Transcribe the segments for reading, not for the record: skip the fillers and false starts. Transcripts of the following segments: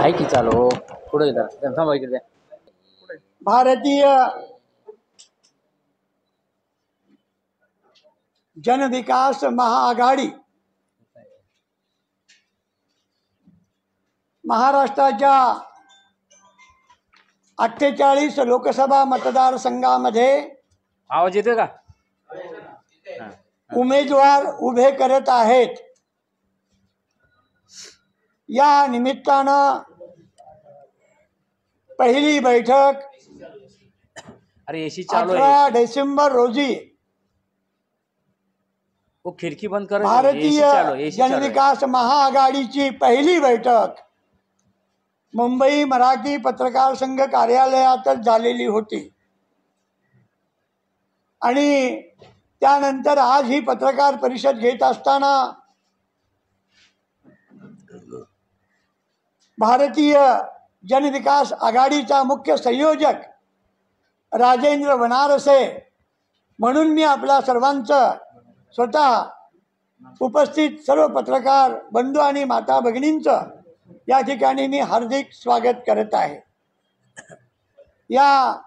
आहे की चालू पुढे थांबा इकडे भारतीय जन विकास महाआघाडी महाराष्ट्राच्या 48 लोकसभा मतदारसंघामध्ये आवाज येते का उमेदवार उभे करत आहेत। या निमित्तानं पहिली बैठक अरे एसी चालू 18 डिसेंबर रोजी वो खिड़की बंद कर भारतीय जनविकास महाआघाडीची पहिली बैठक मुंबई मराठी पत्रकार संघ कार्यालयातच झालेली होती आणि त्यानंतर आज ही पत्रकार परिषद घेत असताना भारतीय जनविकास आघाडीचा मुख्य संयोजक राजेंद्र वनारसे म्हणून मी आपल्या सर्वांचं स्वतः उपस्थित सर्व पत्रकार बंधू आणि माता भगिनींचं या ठिकाणी मी हार्दिक स्वागत करत आहे। या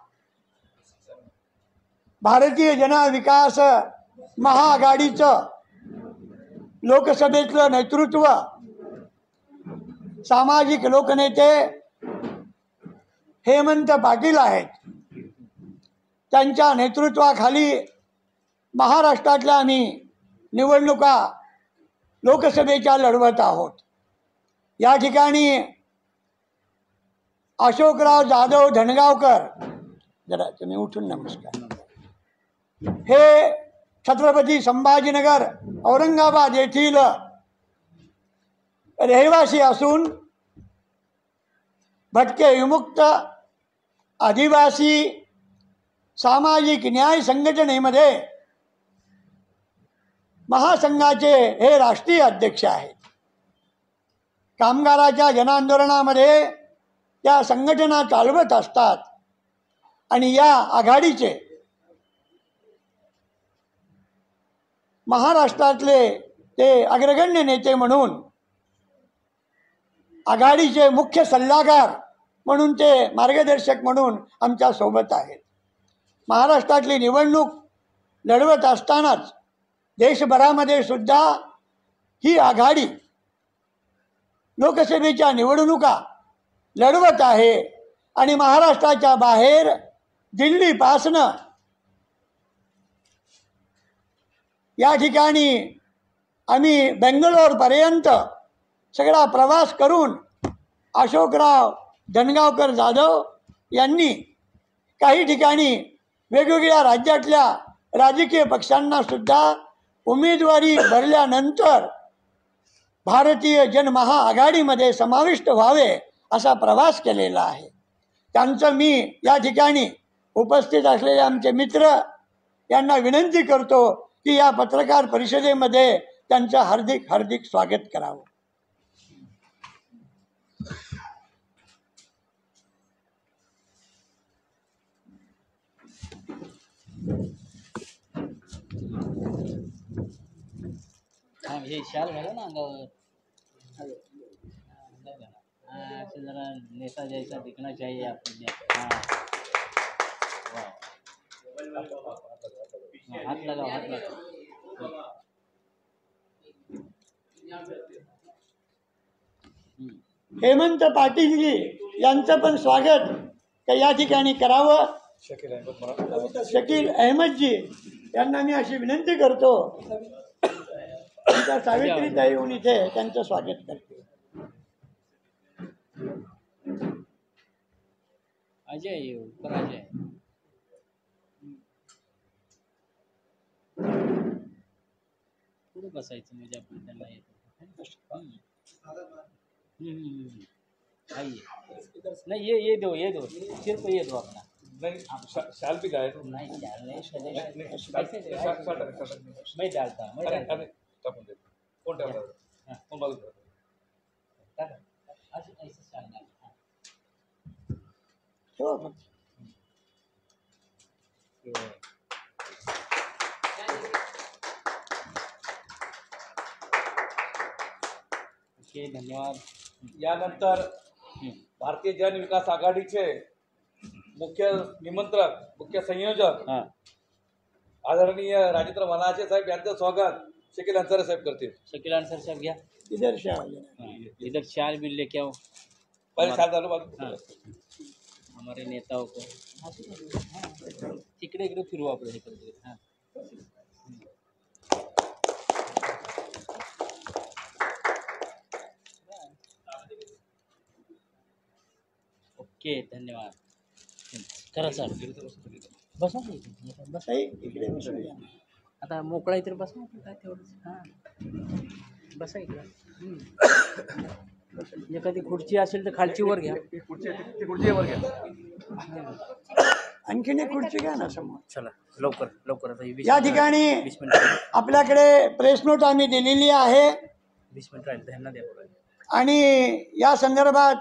भारतीय जन विकास महाआघाडीचं लोकसभेतलं नेतृत्व सामाजिक लोकनेते हेमंत पाटील आहेत। त्यांच्या नेतृत्वाखाली महाराष्ट्रातल्या आम्ही निवडणुका लोकसभेच्या लढवत आहोत। या ठिकाणी अशोकराव जाधव धनगावकर, जरा तुम्ही उठून नमस्कार, हे छत्रपती संभाजीनगर औरंगाबाद येथील रहिवासी असून भटके विमुक्त आदिवासी सामाजिक न्याय संघटनेमध्ये महासंघाचे हे राष्ट्रीय अध्यक्ष आहेत। कामगाराच्या जनांदोलनामध्ये त्या संघटना चालवत असतात आणि या आघाडीचे महाराष्ट्रातले ते अग्रगण्य नेते म्हणून आघाडीचे मुख्य सल्लागार म्हणून ते मार्गदर्शक म्हणून आमच्या सोबत आहेत। महाराष्ट्रातली निवडणूक लढवत असतानाच देशभरामध्ये सुद्धा ही आघाडी लोकसभेच्या निवडणुका लढवत आहे आणि महाराष्ट्राच्या बाहेर दिल्लीपासनं या ठिकाणी आम्ही बेंगलोरपर्यंत सगळा प्रवास करून अशोकराव धनगावकर जाधव यांनी काही ठिकाणी वेगवेगळ्या राज्यातल्या राजकीय पक्षांना सुद्धा उमेदवारी भरल्यानंतर भारतीय जन महाआघाडीमध्ये समाविष्ट व्हावे असा प्रवास केलेला आहे। त्यांचं मी या ठिकाणी उपस्थित असलेले आमचे मित्र यांना विनंती करतो की या पत्रकार परिषदेमध्ये त्यांचं हार्दिक हार्दिक स्वागत करावं। ये शाल घालो ना अंगावर, ऐसे जरा नेता जैसा दिखना चाहिए आपको। हाथ लगाओ, हाथ लगाओ। हेमंत पाटीलजी यांचं पण स्वागत या ठिकाणी करावं। शकील अहमदजी यांना मी अशी विनंती करतो सावित्रीताई येऊन इथे त्यांचं स्वागत करते। अजय ऊपर अजय पुढे बसायचं म्हणजे आपण त्यांना येतो। आइए नहीं ये दो सिर्फ ये दो अपना नहीं शाल भी गाय नहीं शाल नहीं मैं डालता कौन डालता कौन बाल ऐसे शाल डाल ओके धन्यवाद। यानंतर भारतीय जन विकास आघाडीचे मुख्य निमंत्रक, मुख्य संयोजक आदरणीय राजेंद्र वनाचे साहेब यांचं स्वागत शकील अंसारी साहेब करतील. शकील अंसारी साहब गया इधर शाल इधर शाल भी लेके आओ पहिले शाल झालं बाजू. हाँ हमारे नेताओं को इकडे इकडे फिरवू आपण हे करतो. हां ओके धन्यवाद. करा सर बसा ना इथे. बसा इकडे बसूया. आता मोकळा इथे बसा काय तेवढंच. हां बसा इकडे. एखादी खुर्ची असेल तर खालची वर घ्या. खुर्ची वर घ्या. आणखीन एक खुर्ची घ्या ना समोर. चला लवकर लवकर आता या ठिकाणी 20 मिनिट आपल्याकडे प्रेस नोट आम्ही दिलेली आहे 20 मिनिट राहील त्यांना द्या बघा. आणि या संदर्भात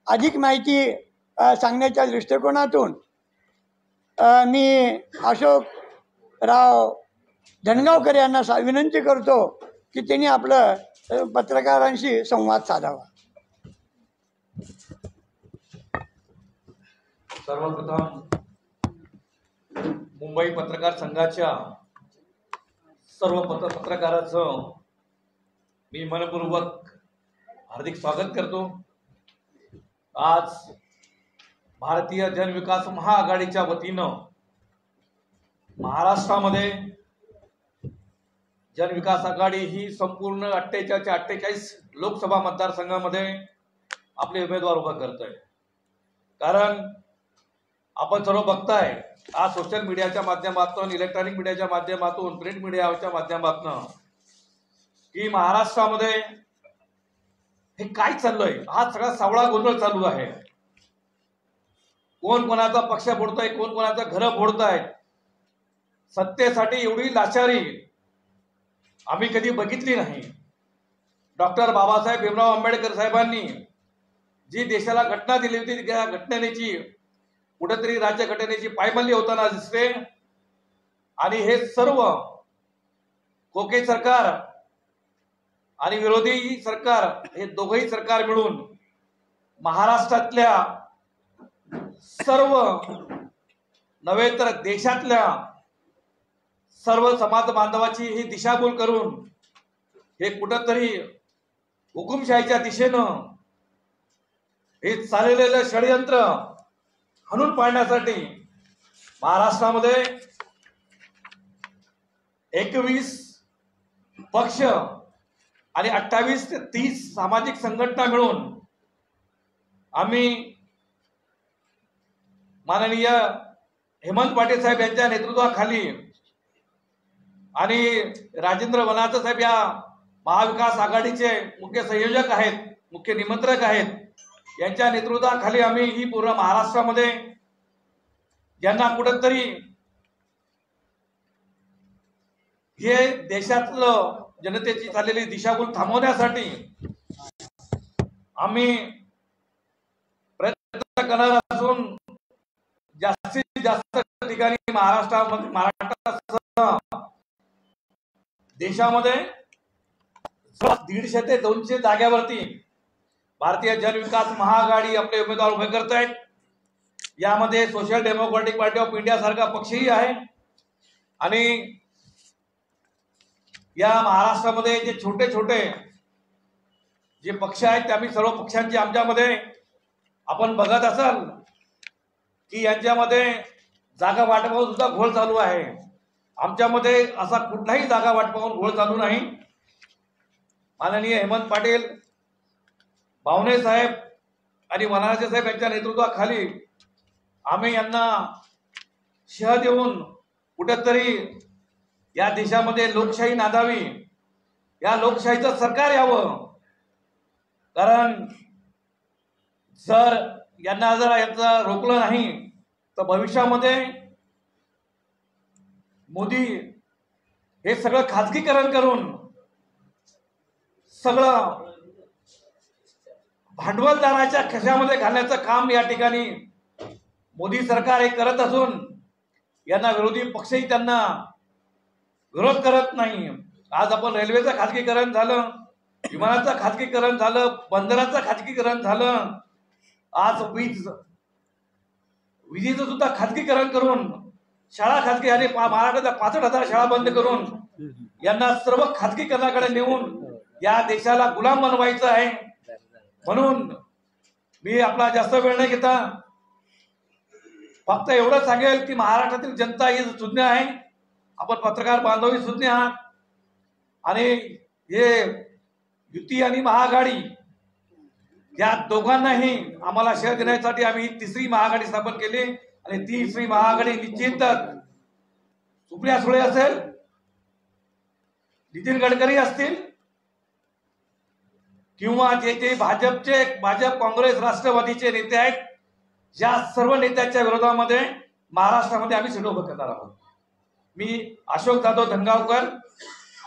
अधिक माहिती सांगण्याच्या दृष्टिकोनातून मी अशोकराव धनगावकर यांना विनंती करतो की त्यांनी आपलं पत्रकारांशी संवाद साधावा. सर्वप्रथम मुंबई पत्रकार संघाच्या सर्व पत्रकाराचं मी मनपूर्वक हार्दिक स्वागत करतो. आज भारतीय जन विकास महाआघाडीच्या वतीनं महाराष्ट्रामध्ये जन विकास आघाडी ही संपूर्ण 48 लोकसभा मतदारसंघामध्ये आपले उमेदवार उभा करत आहे. कारण आपण सर्व बघताय आज सोशल मीडियाच्या माध्यमातून, इलेक्ट्रॉनिक मीडियाच्या माध्यमातून, प्रिंट मीडियाच्या माध्यमातून की महाराष्ट्रामध्ये हे काय चाललंय, हा सगळा सावळा गोंधळ चालू आहे. कोण कोणाचा पक्ष फोडताय, कोण कोणाचं घरं फोडतायत. सत्तेसाठी एवढी लाचारी आम्ही कधी बघितली नाही. डॉक्टर बाबासाहेब भीमराव आंबेडकर साहेबांनी जी देशाला घटना दिली होती त्या घटनेची कुठेतरी राज्यघटनेची पायमल्ली होताना दिसते. आणि हे सर्व खोके सरकार आणि विरोधी सरकार हे दोघंही सरकार मिळून महाराष्ट्रातल्या सर्व नव्हे तर देशातल्या सर्व समाज बांधवाची ही दिशाभूल करून हे कुठंतरी हुकुमशाहीच्या दिशेनं हे चाललेलं षडयंत्र हाणून पाडण्यासाठी महाराष्ट्रामध्ये 21 पक्ष आणि 28 ते 30 सामाजिक संघटना मिळून आम्ही माननीय हेमंत पाटील साहेब यांच्या नेतृत्वाखाली आणि राजेंद्र वनाचे साहेब या महाविकास आघाडीचे मुख्य संयोजक आहेत, मुख्य निमंत्रक आहेत, यांच्या नेतृत्वाखाली आम्ही ही पूर्ण महाराष्ट्रामध्ये ज्यांना कुठंतरी हे देशातलं जनतेची चाललेली दिशाभूल थांबवण्यासाठी आम्ही प्रयत्न करणार असून जास्तीत जास्त ठिकाणी महाराष्ट्रासह देशामध्ये 150 ते 200 जाग्यावरती भारतीय जन विकास महाआघाडी आपले उमेदवार उभे करत आहेत. यामध्ये social democratic party of India सारखा पक्षही आहे. आणि या महाराष्ट्रामध्ये जे छोटे छोटे जे पक्ष आहेत त्या आम्ही सर्व पक्षांची आमच्यामध्ये आपण बघत असाल की यांच्यामध्ये जागा वाटपावर सुद्धा घोळ चालू आहे. आमच्यामध्ये असा कुठलाही जागा वाटपावर घोळ चालू नाही. माननीय हेमंत पाटील बावणे साहेब आणि वनाचे साहेब यांच्या नेतृत्वाखाली आम्ही यांना शह देऊन कुठेतरी या देशामध्ये लोकशाही नांदावी, या लोकशाहीचं सरकार यावं. कारण जर यांना जर यांचं रोखलं नाही तर भविष्यामध्ये मोदी हे सगळं खाजगीकरण करून सगळं भांडवलदाराच्या खिशामध्ये घालण्याचं काम या ठिकाणी मोदी सरकार हे करत असून यांना विरोधी पक्षही त्यांना विरोध करत नाही. आज आपण रेल्वेचं खाजगीकरण झालं, विमानाचं खाजगीकरण झालं, बंदराचं खाजगीकरण झालं, आज विजेचं सुद्धा खाजगीकरण करून शाळा खाजगी आणि महाराष्ट्राच्या 65,000 शाळा बंद करून यांना सर्व खाजगीकरणाकडे नेऊन या देशाला गुलाम बनवायचं आहे. म्हणून मी आपला जास्त वेळ नाही घेता, फक्त एवढं सांगेल की महाराष्ट्रातील जनता ही सुज्ञ आहे, आपण पत्रकार बांधव ही सुज्ञ आहात आणि हे युती आणि महाआघाडी या दोघांनाही आम्हाला शह देण्यासाठी आम्ही तिसरी महाआघाडी स्थापन केली आणि तिसरी महाआघाडी निश्चितच सुप्रिया सुळे असेल, नितीन गडकरी असतील किंवा जे भाजप काँग्रेस राष्ट्रवादीचे नेते आहेत, या सर्व नेत्यांच्या विरोधामध्ये महाराष्ट्रामध्ये आम्ही सेड उभं करणार आहोत. मी अशोक जाधव धनगावकर,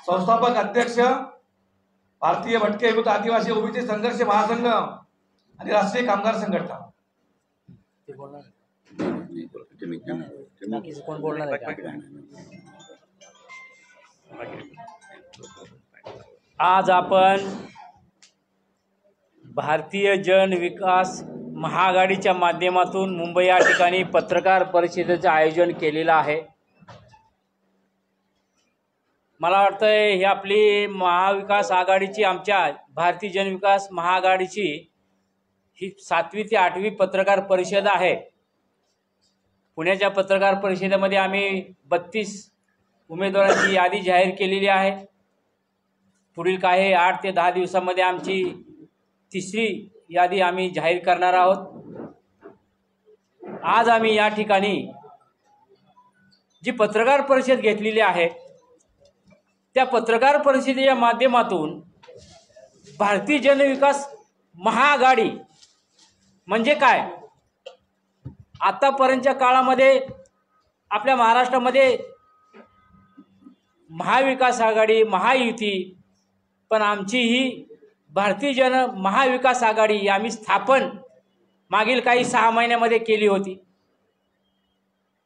संस्थापक अध्यक्ष भारतीय भटके विरुद्ध आदिवासी ओबीसी संघर्ष महासंघ आणि राष्ट्रीय कामगार संघटना. कोण बोलणार आहे का? आज आपण भारतीय जन विकास महाआघाडीच्या माध्यमातून मुंबई या ठिकाणी पत्रकार परिषदेचं आयोजन केलेलं आहे. मला वाटतं ही आपली महाविकास आघाडीची, आमच्या भारतीय जनविकास महाआघाडीची ही 7वी ते 8वी पत्रकार परिषद आहे. पुण्याच्या पत्रकार परिषदेमध्ये आम्ही 32 उमेदवारांची यादी जाहीर केलेली आहे. पुढील काही 8 ते 10 दिवसामध्ये आमची तिसरी यादी आम्ही जाहीर करणार आहोत. आज आम्ही या ठिकाणी जी पत्रकार परिषद घेतलेली आहे त्या पत्रकार परिषदेच्या माध्यमातून भारतीय जनविकास महाआघाडी म्हणजे काय, आतापर्यंतच्या काळामध्ये आपल्या महाराष्ट्रामध्ये महाविकास आघाडी, महायुती, पण आमची ही भारतीय जन महाविकास आघाडी आम्ही स्थापन मागील काही 6 महिन्यामध्ये केली होती.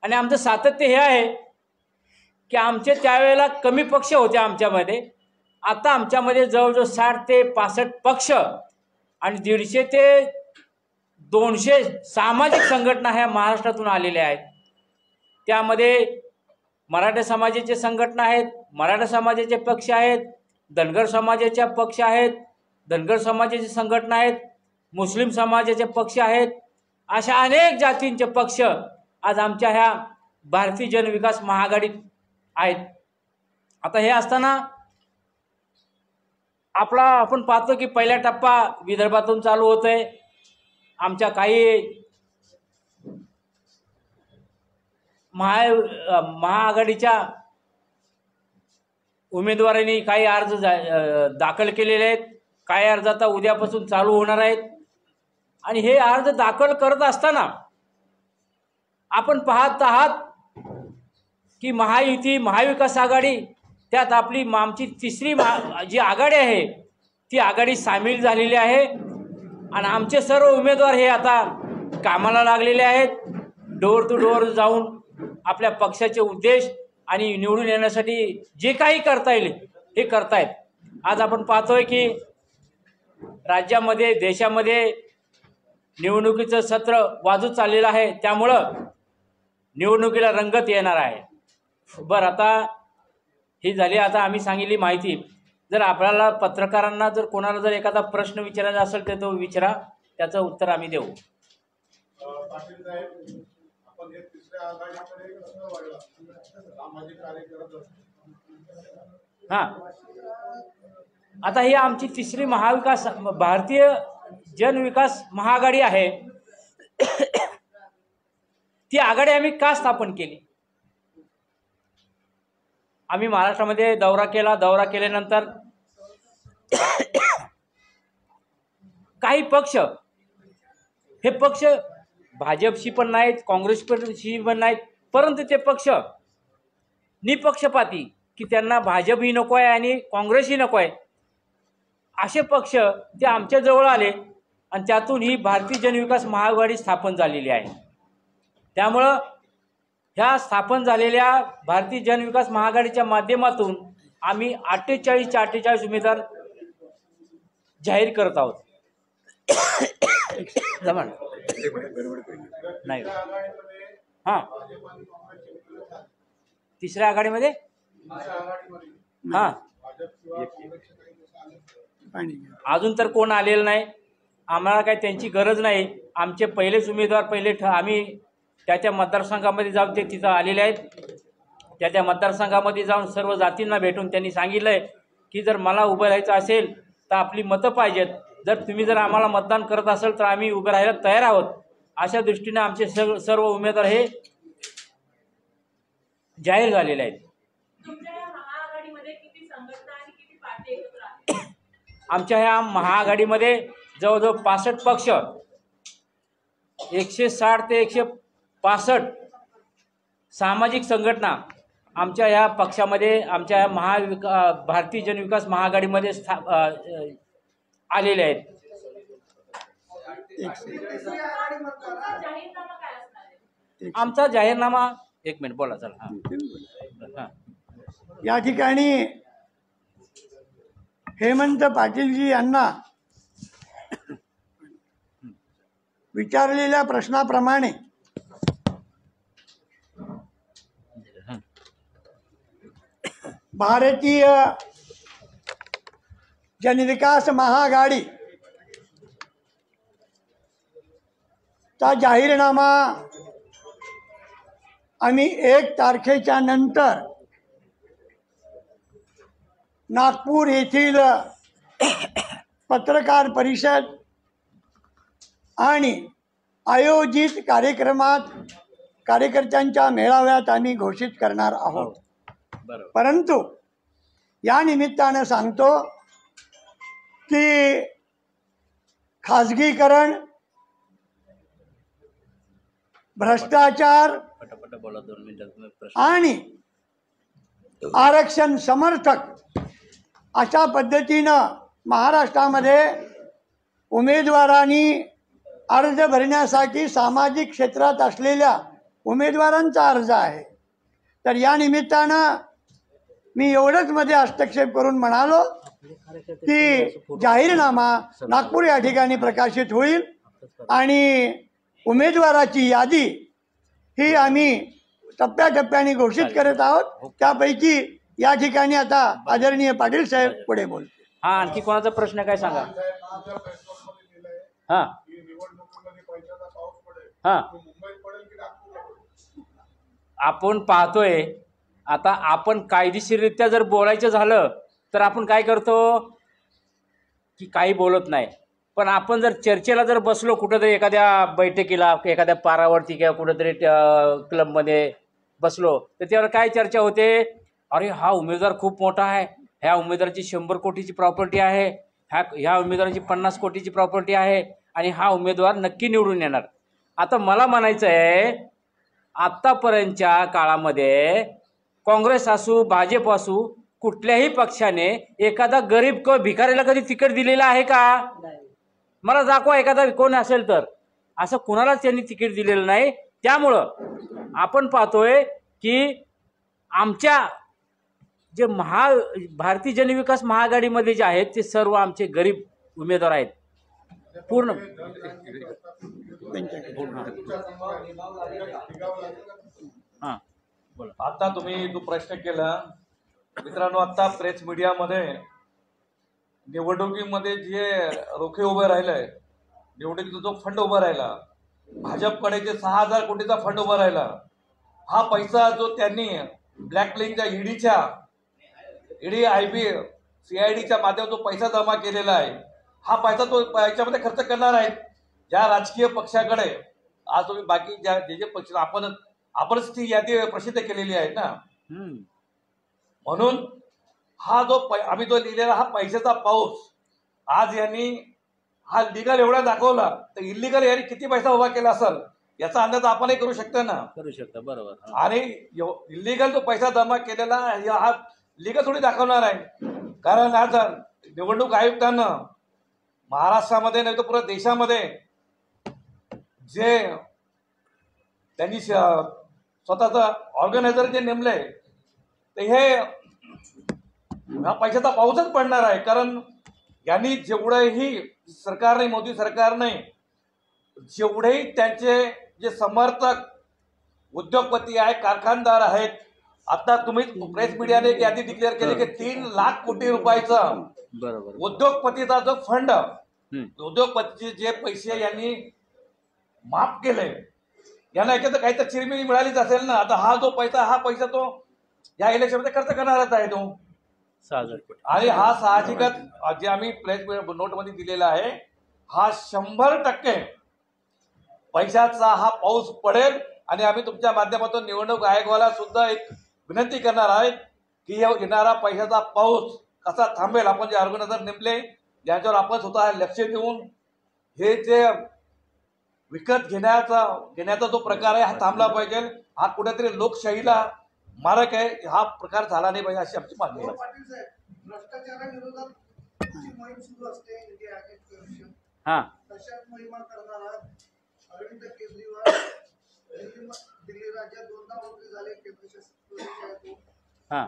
आणि आमचं सातत्य हे आहे की आमचे त्यावेळेला कमी पक्ष होते आमच्यामध्ये, आता आमच्यामध्ये जवळजवळ 60 ते 65 पक्ष आणि 150 ते 200 सामाजिक संघटना ह्या महाराष्ट्रातून आलेल्या आहेत. त्यामध्ये मराठा समाजाचे संघटना आहेत, मराठा समाजाचे पक्ष आहेत, धनगर समाजाचे पक्ष आहेत, धनगर समाजाची संघटना आहेत, मुस्लिम समाजाचे पक्ष आहेत, अशा अनेक जातींचे पक्ष आज आमच्या ह्या भारतीय जनविकास महाआघाडीत आहेत. आता हे असताना आपण पाहतो की पहिला टप्पा विदर्भातून चालू होतोय. आमच्या काही महाआघाडीच्या उमेदवारांनी काही अर्ज दाखल केलेले आहेत, काही अर्ज आता उद्यापासून चालू होणार आहेत. आणि हे अर्ज दाखल करत असताना आपण पाहत आहात की महायुती, महाविकास आघाडी, त्यात आमची तिसरी जी आघाडी आहे ती आघाडी सामील झालेली आहे. आणि आमचे सर्व उमेदवार हे आता कामाला लागलेले आहेत. डोर टू डोर जाऊन आपल्या पक्षाचे उद्देश आणि निवडून येण्यासाठी जे काही करता येईल हे करतायत. आज आपण पाहतोय की राज्यामध्ये, देशामध्ये निवडणुकीचं सत्र वाजून चाललेलं आहे, त्यामुळं निवडणुकीला रंगत येणार आहे. बरं, आता ही झाली, आता आम्ही सांगितली माहिती. जर आपल्याला पत्रकारांना जर कोणाला जर एखादा प्रश्न विचारायचा असेल तर तो विचारा, त्याचं उत्तर आम्ही देऊ. पाटील साहेब, आपण हे तिसऱ्या आघाडीकडे कसं वाढला सामाजिक कार्यकर्ते? हां, आता ही आमची तिसरी महाविकास भारतीय जनविकास महाआघाडी आहे. ती आघाडी आम्ही का स्थापन केली? आम्ही महाराष्ट्रामध्ये दौरा केल्यानंतर काही पक्ष, हे पक्ष भाजपशी पण नाहीत, काँग्रेसशी पण नाहीत, परंतु ते पक्ष निपक्षपाती, की त्यांना भाजपही नको आहे आणि काँग्रेसही नको आहे, असे पक्ष ते आमच्या जवळ आले आणि त्यातून ही भारतीय जनविकास महाआघाडी स्थापन झालेली आहे. त्यामुळं ह्या स्थापन झालेल्या भारतीय जनविकास महाआघाडीच्या माध्यमातून आम्ही 48 उमेदवार जाहीर करत आहोत. जमान नाही तिसऱ्या आघाडीमध्ये हां भाजप आणि काँग्रेस एकत्र झाले. तिसऱ्या आघाडीमध्ये तिसऱ्या आघाडीमध्ये हां भाजप किंवा काँग्रेसचे काही लोक आले. पाणी अजून तर कोण आलेलं नाही. आम्हाला काही त्यांची गरज नाही. आमचे पहिलेच उमेदवार आम्ही त्या मतदारसंघामध्ये जाऊन ते तिथं आलेले आहेत. त्या मतदारसंघामध्ये जाऊन सर्व जातींना भेटून त्यांनी सांगितलं आहे की जर मला उभं राहायचं असेल तर आपली मतं पाहिजेत. जर आम्हाला मतदान करत असेल तर आम्ही उभं राहायला तयार आहोत. अशा दृष्टीने आमचे सर्व उमेदवार हे जाहीर झालेले आहेत. तुमच्या या महाआघाडीमध्ये किती संघटना आणि किती पार्टी एकत्र आहेत? आमच्या ह्या महाआघाडीमध्ये जवळजवळ 65 पक्ष, 160 ते 165 सामाजिक संघटना आमच्या ह्या पक्षामध्ये, आमच्या भारतीय जनविकास महाआघाडीमध्ये आलेले आहेत. तुमचा जाहीरनामा काय असणार आहे? आमचा जाहीरनामा, एक मिनिट बोला चला. हां या ठिकाणी हेमंत पाटीलजी यांना विचारलेल्या प्रश्नाप्रमाणे भारतीय जनविकास महाआघाडी चा जाहीरनामा आम्ही 1 तारखेच्या नंतर नागपूर येथील पत्रकार परिषद आणि आयोजित कार्यकर्त्यांच्या मेळाव्यात आम्ही घोषित करणार आहोत. परंतु या निमित्तानं सांगतो की खाजगीकरण, भ्रष्टाचार बोला 2 मिनिटात. आणि आरक्षण समर्थक अशा पद्धतीनं महाराष्ट्रामध्ये उमेदवारांनी अर्ज भरण्यासाठी सामाजिक क्षेत्रात असलेल्या उमेदवारांचा अर्ज आहे. तर या निमित्तानं मी एवढंच मध्ये हस्तक्षेप करून म्हणालो की जाहीरनामा नागपूर या ठिकाणी प्रकाशित होईल आणि उमेदवाराची यादी ही आम्ही टप्प्याटप्प्याने घोषित करत आहोत. त्यापैकी या ठिकाणी आता आदरणीय पाटील साहेब पुढे बोलतील. हां आणखी कोणाचा प्रश्न काय सांगा. तुमच्या प्रेसमध्ये लिहिलंय हां की निवडणुकीमध्ये पैशाचा पाऊस पडेल. हां तो मुंबईत पडेल की नागपूरला पडेल? आपण पाहतोय आता. आपण कायदेशीररित्या जर बोलायचं झालं तर आपण काय करतो की काही बोलत नाही. पण आपण जर चर्चेला जर बसलो कुठंतरी एखाद्या बैठकीला, एखाद्या पारावरती किंवा कुठंतरी क्लबमध्ये बसलो तर त्यावर काय चर्चा होते, अरे हा उमेदवार खूप मोठा आहे, ह्या उमेदवाराची 100 कोटीची प्रॉपर्टी आहे, ह्या उमेदवाराची 50 कोटीची प्रॉपर्टी आहे आणि हा उमेदवार नक्की निवडून येणार. आता मला म्हणायचं आहे आत्तापर्यंतच्या काळामध्ये काँग्रेस असू भाजप असू कुठल्याही पक्षाने एखादा गरीब किंवा भिकारीला कधी तिकीट दिलेलं आहे का? मला दाखवा एखादा कोण असेल तर. असं कुणालाच त्यांनी तिकीट दिलेलं नाही. त्यामुळं आपण पाहतोय की आमच्या जे भारतीय जनविकास महाआघाडीमध्ये जे आहेत ते सर्व आमचे गरीब उमेदवार आहेत. पूर्ण हां बोला. आता तुम्ही जो प्रश्न केला मित्रांनो, आता प्रेस मीडियामध्ये निवडणुकीमध्ये जे रोखे उभे राहिलंय, निवडणुकीचा जो फंड उभा राहिला, भाजपकडे जे 6000 कोटीचा फंड उभा राहिला, हा पैसा जो त्यांनी ब्लॅकलिंगच्या ईडी IB CIDच्या माध्यमातून जो पैसा जमा केलेला आहे, हा पैसा तो याच्यामध्ये खर्च करणार आहे. ज्या राजकीय पक्षाकडे आज तुम्ही बाकी जे पक्ष आपणच ती यादी प्रसिद्ध केलेली आहे ना, म्हणून हा जो आम्ही जो लिहिलेला हा पैशाचा पाऊस, आज यांनी हा लिगल एवढा दाखवला तर इलिगल यांनी किती पैसा उभा केला असेल याचा अंदाज आपणही करू शकतो ना. करू शकता बरोबर. आणि इलिगल जो पैसा जमा केलेला हा लिगल थोडी दाखवणार आहे. कारण आज निवडणूक आयुक्तांना महाराष्ट्रामध्ये नाही तर पुऱ्या देशामध्ये जे त्यांनी स्वतःचा ऑर्गनायझर जे नेमले तर हे हा पैशाचा पाऊसच पडणार आहे. कारण यांनी जेवढंही सरकारने, मोदी सरकारने जेवढेही त्यांचे जे समर्थक उद्योगपती आहेत, कारखानदार आहेत, आता तुम्ही प्रेस मीडियाने एक यादी डिक्लेअर केली की 3 लाख कोटी रुपयाचं बरोबर उद्योगपतीचा जो फंड, उद्योगपतीचे जे पैसे यांनी माफ केले, यांना एखादं काही तर चिरमिरी मिळालीच असेल ना. आता हा पैसा तो या इलेक्शनमध्ये खर्च करणारच आहे तो. 6,000 कोटी. आणि हा साहजिकच जे आम्ही प्रेस नोटमध्ये दिलेला आहे, हा 100% पैशाचा हा पाऊस पडेल. आणि आम्ही तुमच्या माध्यमातून निवडणूक आयोगाला सुद्धा एक विनंती करणार आहे की येणारा पैशाचा पाऊस कसा थांबेल. आपण जे ऑर्गनायझर नेमले यांच्यावर आपण स्वतः लक्ष देऊन हे जे विकत घेण्याचा जो प्रकार आहे हा थांबला पाहिजे. हा कुठेतरी लोकशाहीला मारक आहे. हा प्रकार झाला नाही पाहिजे अशी आमची मागणी आहे. पाटील साहेब, भ्रष्टाचाराविरोधात जी मोहीम सुरू असते इंडिया अगेन्स्ट करप्शन, हां तशाच मोहिमा करणारा अरविंद केजरीवाल दिल्ली राज्यात 2दा मंत्री झाले, केंद्रशासित प्रदेश आहे तो. हां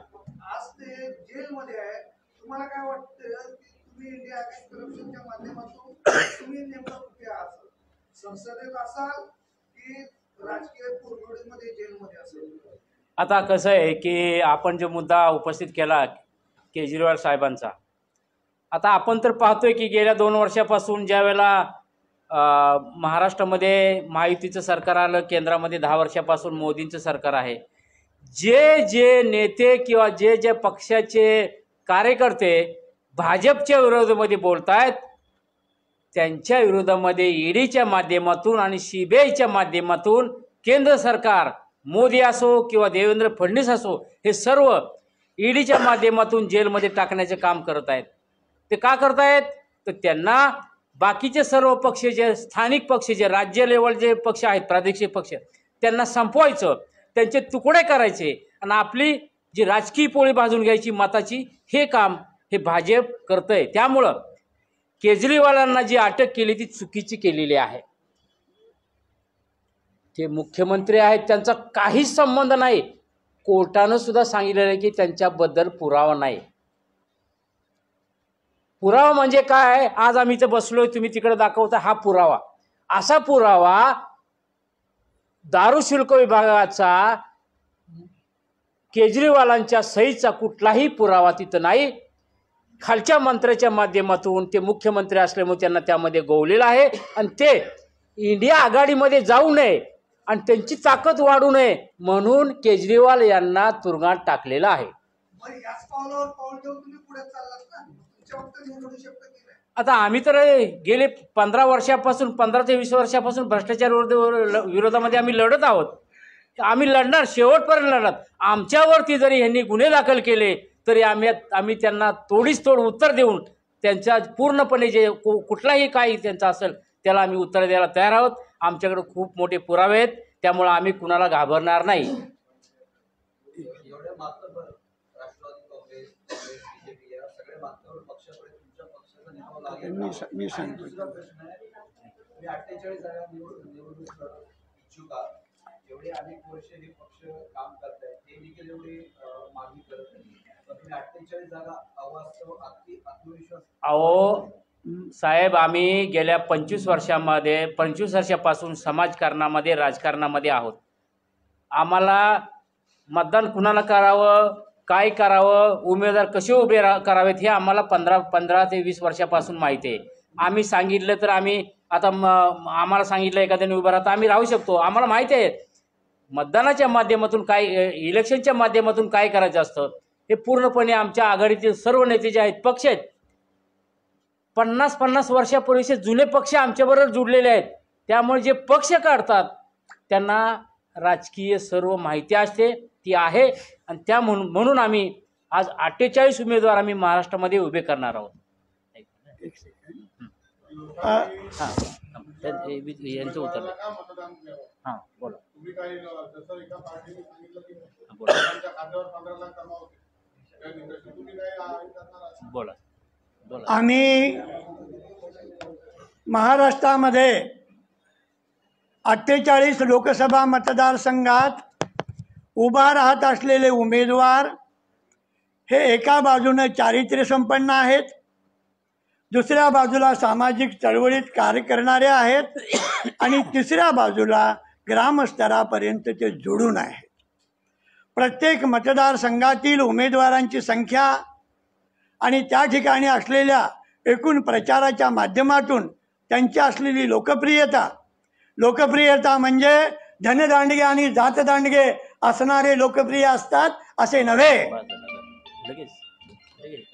आज ते जेलमध्ये आहे. तुम्हाला काय वाटतं की तुम्ही इंडिया अगेन्स्ट करप्शनच्या माध्यमातून तुम्ही नेमकं कुठे आहात? संसदेत असाल की राजकीय कुरघोडीमध्ये जेलमध्ये असाल? आता कसं आहे की आपण जो मुद्दा उपस्थित केला केजरीवाल साहेबांचा, आता आपण तर पाहतोय की गेल्या 2 वर्षापासून ज्या वेळेला महाराष्ट्रामध्ये महायुतीचं सरकार आलं, केंद्रामध्ये 10 वर्षापासून मोदींचं सरकार आहे, जे नेते किंवा जे पक्षाचे कार्यकर्ते भाजपच्या विरोधामध्ये बोलत आहेत, त्यांच्या विरोधामध्ये ईडीच्या माध्यमातून आणि सीबीआयच्या माध्यमातून केंद्र सरकार, मोदी असो किंवा देवेंद्र फडणवीस असो, हे सर्व ईडीच्या माध्यमातून जेलमध्ये टाकण्याचे काम करत आहेत. ते का करत आहेत? तर त्यांना बाकीचे सर्व पक्ष, जे स्थानिक पक्ष, जे राज्य लेवल जे पक्ष आहेत, प्रादेशिक पक्ष, त्यांना संपवायचं, त्यांचे तुकडे करायचे आणि आपली जी राजकीय पोळी भाजून घ्यायची मताची, हे काम हे भाजप करतंय. त्यामुळं केजरीवालांना जी अटक केली ती चुकीची केलेली आहे. ते मुख्यमंत्री आहेत, त्यांचा काहीच संबंध नाही. कोर्टानं सुद्धा सांगितलेलं आहे की त्यांच्याबद्दल पुरावा नाही. पुरावा म्हणजे काय? आज आम्ही इथं बसलोय, तुम्ही तिकडे दाखवता, हा पुरावा. असा पुरावा दारू शुल्क विभागाचा केजरीवालांच्या सहीचा कुठलाही पुरावा तिथं नाही. खालच्या मंत्र्याच्या माध्यमातून ते मुख्यमंत्री असल्यामुळे त्यांना त्यामध्ये गोवलेलं आहे आणि ते इंडिया आघाडीमध्ये जाऊ नये आणि त्यांची ताकद वाढू नये म्हणून केजरीवाल यांना तुरुंगात टाकलेलं आहे. मग याच पावलावर पाऊल ठेवून तुम्ही पुढे चाललात ना? तुमच्या वक्तव्यात निवडणूक शब्द केलाय. आता आम्ही तर गेले 15 वर्षापासून 15 ते 20 वर्षापासून भ्रष्टाचार विरोधामध्ये आम्ही लढत आहोत. आम्ही लढणार, शेवटपर्यंत लढणार. आमच्यावरती जरी ह्यांनी गुन्हे दाखल केले तरी आम्ही त्यांना तोड उत्तर देऊन त्यांच्या पूर्णपणे जे कुठलाही काही त्यांचा असेल त्याला आम्ही उत्तर द्यायला तयार आहोत. आमच्याकडे खूप मोठे पुरावे आहेत, त्यामुळे आम्ही कुणाला घाबरणार नाही. एवढ्या मात्र राष्ट्रवादी काँग्रेस, बीजेपी या सगळ्या मात्र पक्षाकडे तुमच्या पक्षाचा निकाल लागेल. मी सांगतो. दुसरा प्रश्न आहे, तुम्ही 48 जागा निवडणूक इच्छुक आहात. एवढे अनेक वर्ष हे पक्ष काम करतायत, ते देखील एवढी मागणी करत नाही. पण तुम्ही 48 जागा अवास्तव आत्मविश्वास. अहो साहेब, आम्ही गेल्या 25 वर्षापासून समाजकारणामध्ये, राजकारणामध्ये आहोत. आम्हाला मतदान कुणाला करावं, काय करावं, उमेदवार कसे उभे करावेत हे आम्हाला 15 ते 20 वर्षापासून माहिती आहे. आम्ही सांगितलं तर आम्हाला सांगितलं एखाद्याने उभं राहता आम्ही राहू शकतो. आम्हाला माहिती आहे मतदानाच्या माध्यमातून काय, इलेक्शनच्या माध्यमातून काय करायचं असतं हे पूर्णपणे आमच्या आघाडीतील सर्व नेते जे आहेत, पक्ष आहेत, 50 वर्षापूर्वीचे जुने पक्ष आमच्याबरोबर जुडलेले आहेत. त्यामुळे जे पक्ष काढतात त्यांना राजकीय सर्व माहिती असते, ती आहे. आणि त्या म्हणून आम्ही आज 48 उमेदवार आम्ही महाराष्ट्रामध्ये उभे करणार आहोत. यांचं उत्तर का मतदान द्यावं? हां बोला. तुम्ही काही जसं एका पार्टीने सांगितलं की बोला. त्यांच्या खात्यावर 15 लाख कमावते, त्या तुम्ही काही करणार आहात? बोला. आम्ही महाराष्ट्रामध्ये 48 लोकसभा मतदारसंघात उभा राहत असलेले उमेदवार हे एका बाजूने चारित्र्य संपन्न आहेत, दुसऱ्या बाजूला सामाजिक चळवळीत कार्य करणारे आहेत आणि तिसऱ्या बाजूला ग्रामस्तरापर्यंत ते जोडून आहेत. प्रत्येक मतदारसंघातील उमेदवारांची संख्या आणि त्या ठिकाणी असलेल्या एकूण प्रचाराच्या माध्यमातून त्यांची असलेली लोकप्रियता म्हणजे धनदांडगे आणि जातदांडगे असणारे लोकप्रिय असतात असे नव्हे.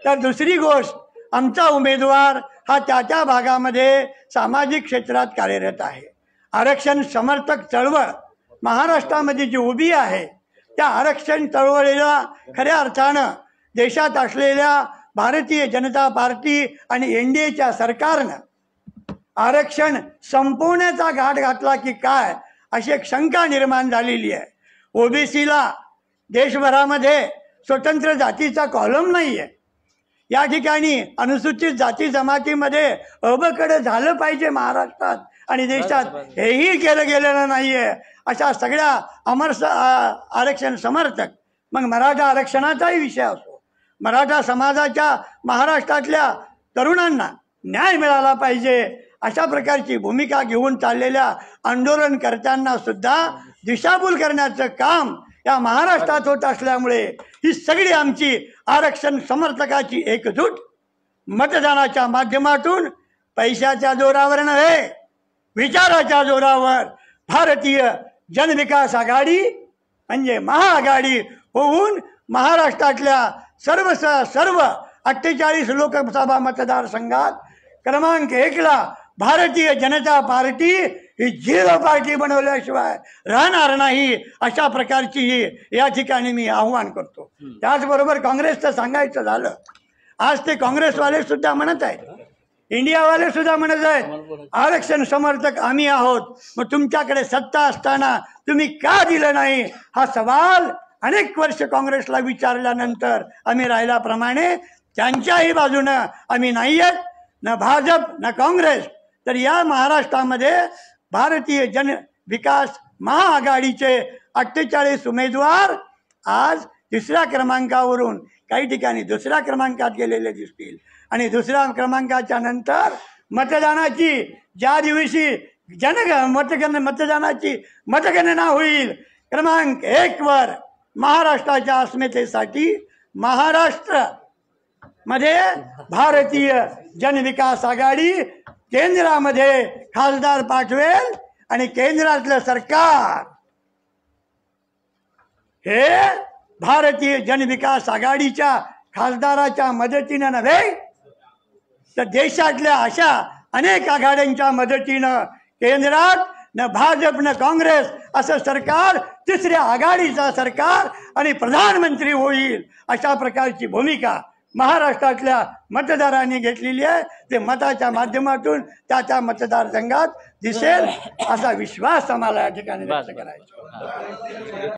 तर दुसरी गोष्ट, आमचा उमेदवार हा त्या भागामध्ये सामाजिक क्षेत्रात कार्यरत आहे. आरक्षण समर्थक चळवळ महाराष्ट्रामध्ये जी उभी आहे त्या आरक्षण चळवळीला खऱ्या अर्थानं देशात असलेल्या भारतीय जनता पार्टी आणि NDAच्या सरकारनं आरक्षण संपवण्याचा घाट घातला की काय अशी एक शंका निर्माण झालेली आहे. OBCला देशभरामध्ये स्वतंत्र जातीचा कॉलम नाही आहे. या ठिकाणी अनुसूचित जाती जमातीमध्ये अबकडे झालं पाहिजे महाराष्ट्रात आणि देशात, हेही केलं गेलेलं नाही आहे. अशा सगळ्या आरक्षण समर्थक, मग मराठा आरक्षणाचाही विषय असो, मराठा समाजाच्या महाराष्ट्रातल्या तरुणांना न्याय मिळाला पाहिजे अशा प्रकारची भूमिका घेऊन चाललेल्या आंदोलनकर्त्यांना सुद्धा दिशाभूल करण्याचं काम या महाराष्ट्रात होत असल्यामुळे ही सगळी आमची आरक्षण समर्थकाची एकजूट मतदानाच्या माध्यमातून पैशाच्या जोरावर नव्हे, विचाराच्या जोरावर भारतीय जनविकास आघाडी म्हणजे महाआघाडी होऊन महाराष्ट्रातल्या सर्व 48 लोकसभा मतदारसंघात क्रमांक 1ला भारतीय जनता पार्टी ही 0 पार्टी बनवल्याशिवाय राहणार नाही अशा प्रकारची ही या ठिकाणी मी आव्हान करतो. त्याचबरोबर काँग्रेसचं सांगायचं झालं, आज ते काँग्रेसवाले सुद्धा म्हणत आहेत, इंडियावाले सुद्धा म्हणत आहेत आरक्षण समर्थक आम्ही आहोत, मग तुमच्याकडे सत्ता असताना तुम्ही का दिलं नाही हा सवाल अनेक वर्ष काँग्रेसला विचारल्यानंतर आम्ही राहिल्याप्रमाणे त्यांच्याही बाजूनं आम्ही नाही आहेत, न भाजप न काँग्रेस. तर या महाराष्ट्रामध्ये भारतीय जन विकास महाआघाडीचे 48 उमेदवार आज 3ऱ्या क्रमांकावरून काही ठिकाणी 2ऱ्या क्रमांकात गेलेले दिसतील आणि 2ऱ्या क्रमांकाच्या नंतर मतदानाची ज्या दिवशी मतदानाची मतगणना होईल क्रमांक 1वर महाराष्ट्राच्या अस्मितेसाठी महाराष्ट्र मध्ये भारतीय जनविकास आघाडी केंद्रामध्ये खासदार पाठवेल आणि केंद्रातलं सरकार हे भारतीय जनविकास आघाडीच्या खासदाराच्या मदतीनं नव्हे तर देशातल्या अशा अनेक आघाड्यांच्या मदतीनं केंद्रात न भाजप न काँग्रेस असं सरकार 3ऱ्या आघाडीचा सरकार आणि प्रधानमंत्री होईल अशा प्रकारची भूमिका महाराष्ट्रातल्या मतदारांनी घेतलेली आहे. ते मताच्या माध्यमातून त्या मतदारसंघात दिसेल असा विश्वास आम्हाला या ठिकाणी व्यक्त करायचा.